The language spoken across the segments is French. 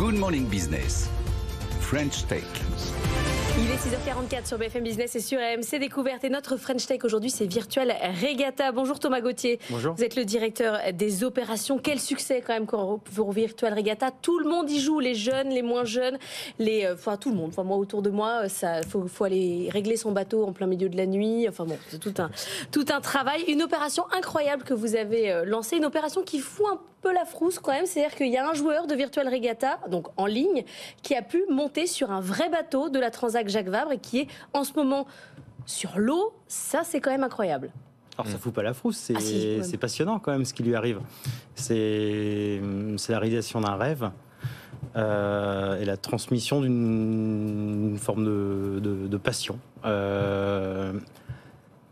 Good Morning Business, French Tech. Il est 6h44 sur BFM Business et sur AMC Découverte. Et notre French Tech aujourd'hui, c'est Virtual Regatta. Bonjour Thomas Gauthier. Bonjour. Vous êtes le directeur des opérations. Quel succès quand même pour Virtual Regatta. Tout le monde y joue, les jeunes, les moins jeunes, tout le monde. Enfin, moi, autour de moi, il faut aller régler son bateau en plein milieu de la nuit. Enfin bon, c'est tout un travail. Une opération incroyable que vous avez lancée. Une opération qui fout un peu la frousse quand même. C'est-à-dire qu'il y a un joueur de Virtual Regatta, donc en ligne, qui a pu monter sur un vrai bateau de la Transat Jacques Vabre et qui est en ce moment sur l'eau. Ça, c'est quand même incroyable. Alors ça fout pas la frousse, c'est passionnant quand même ce qui lui arrive. C'est la réalisation d'un rêve et la transmission d'une forme de passion.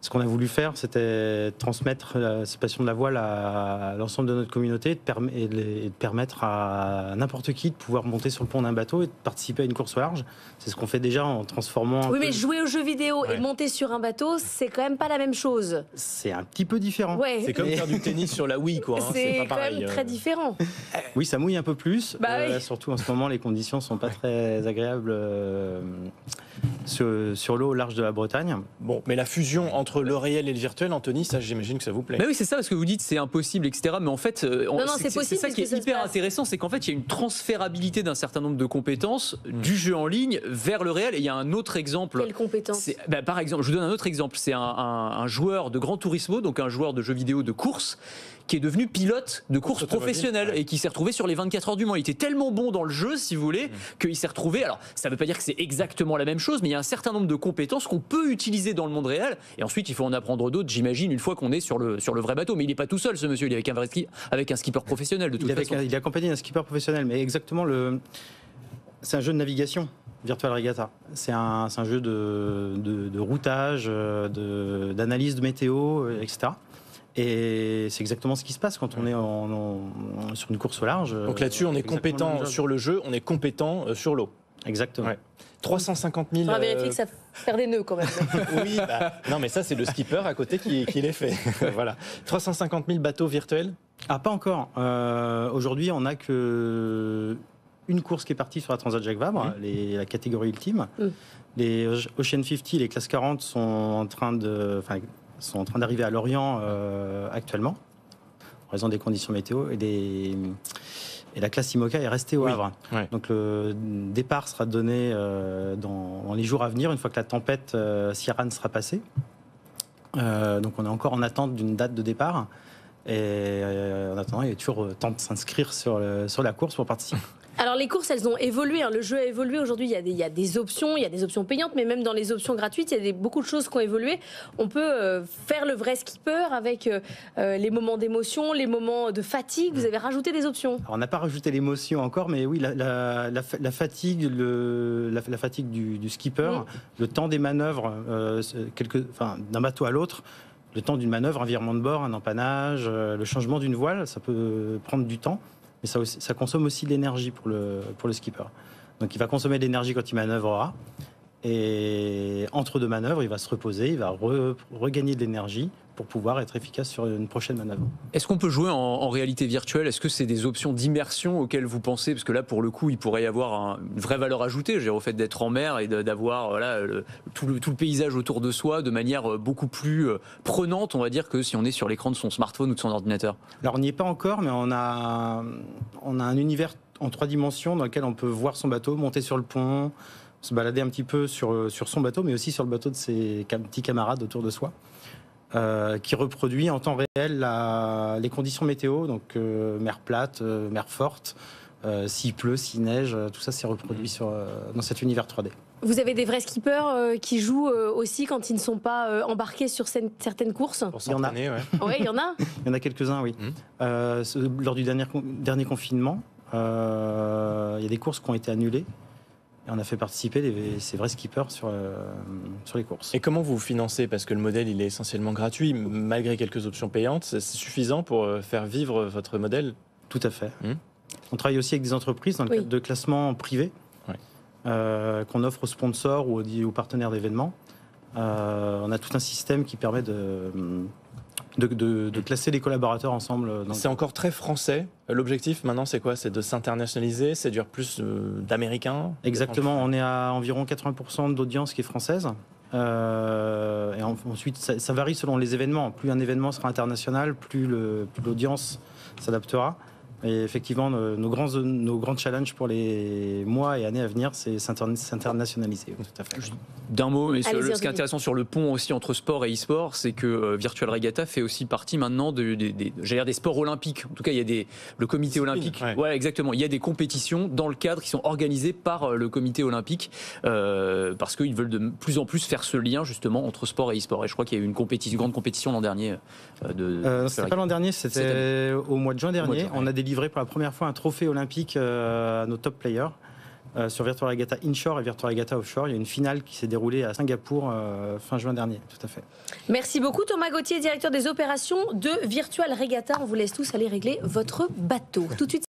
Ce qu'on a voulu faire, c'était transmettre cette passion de la voile à l'ensemble de notre communauté et de permettre à n'importe qui de pouvoir monter sur le pont d'un bateau et de participer à une course au large. C'est ce qu'on fait déjà en transformant... Oui, mais jouer aux jeux vidéo et monter sur un bateau, c'est quand même pas la même chose. C'est un petit peu différent. Ouais. C'est comme faire du tennis sur la Wii, quoi. C'est pas quand pareil. même très différent. Oui, ça mouille un peu plus. Oui. Surtout en ce moment, les conditions sont pas très agréables sur l'eau au large de la Bretagne. Bon, mais la fusion entre le réel et le virtuel, Anthony, ça, j'imagine que ça vous plaît. Mais oui, c'est ça, parce que vous dites c'est impossible, etc. Mais en fait, c'est ça qui est hyper intéressant, c'est qu'en fait, il y a une transférabilité d'un certain nombre de compétences du jeu en ligne vers le réel. Et il y a un autre exemple. Quelle compétence ? Par exemple, je vous donne un autre exemple. C'est un joueur de Gran Turismo, donc un joueur de jeux vidéo de course, qui est devenu pilote de course professionnelle et qui s'est retrouvé sur les 24 heures du Mans. Il était tellement bon dans le jeu, si vous voulez, qu'il s'est retrouvé... Alors, ça ne veut pas dire que c'est exactement la même chose, mais il y a un certain nombre de compétences qu'on peut utiliser dans le monde réel. Et ensuite, il faut en apprendre d'autres, j'imagine, une fois qu'on est sur le vrai bateau. Mais il n'est pas tout seul, ce monsieur. Il est avec un skipper professionnel, de toute façon. Il est accompagné d'un skipper professionnel. Mais exactement, c'est un jeu de navigation. Virtual Regatta. C'est un jeu de routage, d'analyse de météo, etc. Et c'est exactement ce qui se passe quand on est sur une course au large. Donc là-dessus, on est compétent sur le jeu, on est compétent sur l'eau. Exactement. Ouais. 350 000... On va vérifier que ça perd des nœuds quand même. Oui, non mais ça c'est le skipper à côté qui les fait. Voilà. 350 000 bateaux virtuels ? Ah, pas encore. Aujourd'hui, on n'a que une course qui est partie sur la Transat Jacques Vabre, la catégorie ultime. Les Ocean 50, les classes 40 sont en train d'arriver à Lorient actuellement, en raison des conditions météo, et la classe IMOCA est restée au Havre. Ouais. Donc le départ sera donné dans les jours à venir, une fois que la tempête Ciaran sera passée. Donc on est encore en attente d'une date de départ. Et en attendant, il y a toujours temps de s'inscrire sur la course pour participer. Alors les courses, elles ont évolué, le jeu a évolué. Aujourd'hui, il y a des options, il y a des options payantes, mais même dans les options gratuites, il y a beaucoup de choses qui ont évolué. On peut faire le vrai skipper avec les moments d'émotion, les moments de fatigue. Vous avez rajouté des options. Alors, on n'a pas rajouté l'émotion encore, mais oui, la fatigue, la fatigue du skipper, le temps des manœuvres, d'un bateau à l'autre. Le temps d'une manœuvre, un virement de bord, un empannage, le changement d'une voile, ça peut prendre du temps, mais ça consomme aussi de l'énergie pour le skipper. Donc il va consommer de l'énergie quand il manœuvrera, et entre deux manœuvres, il va se reposer, il va regagner de l'énergie pour pouvoir être efficace sur une prochaine manœuvre. Est-ce qu'on peut jouer en réalité virtuelle ? Est-ce que c'est des options d'immersion auxquelles vous pensez ? Parce que là, pour le coup, il pourrait y avoir une vraie valeur ajoutée, au fait d'être en mer et d'avoir tout le paysage autour de soi de manière beaucoup plus prenante, on va dire, que si on est sur l'écran de son smartphone ou de son ordinateur. Alors, on n'y est pas encore, mais on a un univers en 3 dimensions dans lequel on peut voir son bateau, monter sur le pont, se balader un petit peu sur son bateau, mais aussi sur le bateau de ses petits camarades autour de soi. Qui reproduit en temps réel les conditions météo, donc mer plate, mer forte, s'il pleut, s'il neige, tout ça c'est reproduit dans cet univers 3D. Vous avez des vrais skippers qui jouent aussi quand ils ne sont pas embarqués sur certaines courses ? Il y en a. Oui, il y en a. Il y en a quelques-uns, oui. Lors du dernier confinement, il y a des courses qui ont été annulées. Et on a fait participer ces vrais skippers sur les courses. Et comment vous financez ? Parce que le modèle, il est essentiellement gratuit, malgré quelques options payantes. C'est suffisant pour faire vivre votre modèle ? Tout à fait. On travaille aussi avec des entreprises dans le cadre de classements privés qu'on offre aux sponsors ou aux partenaires d'événements. On a tout un système qui permet de classer les collaborateurs ensemble. C'est encore très français. L'objectif maintenant, c'est quoi? C'est de s'internationaliser, séduire plus d'Américains? Exactement, on est à environ 80% d'audience qui est française. Et ensuite, ça varie selon les événements. Plus un événement sera international, plus l'audience s'adaptera. Et effectivement, nos grands challenges pour les mois et années à venir, c'est s'internationaliser. Tout à fait. D'un mot, mais ce qui est intéressant sur le pont aussi entre sport et e-sport, c'est que Virtual Regatta fait aussi partie maintenant des sports olympiques. En tout cas, il y a le comité olympique. Ouais, exactement. Il y a des compétitions dans le cadre qui sont organisées par le comité olympique parce qu'ils veulent de plus en plus faire ce lien justement entre sport et e-sport. Et je crois qu'il y a eu une grande compétition l'an dernier. C'était pas l'an dernier, c'était au mois de juin dernier. On a délivré pour la première fois un trophée olympique à nos top players. Sur Virtual Regatta Inshore et Virtual Regatta Offshore. Il y a une finale qui s'est déroulée à Singapour fin juin dernier, tout à fait. Merci beaucoup Thomas Gauthier, directeur des opérations de Virtual Regatta. On vous laisse tous aller régler votre bateau. Tout de suite.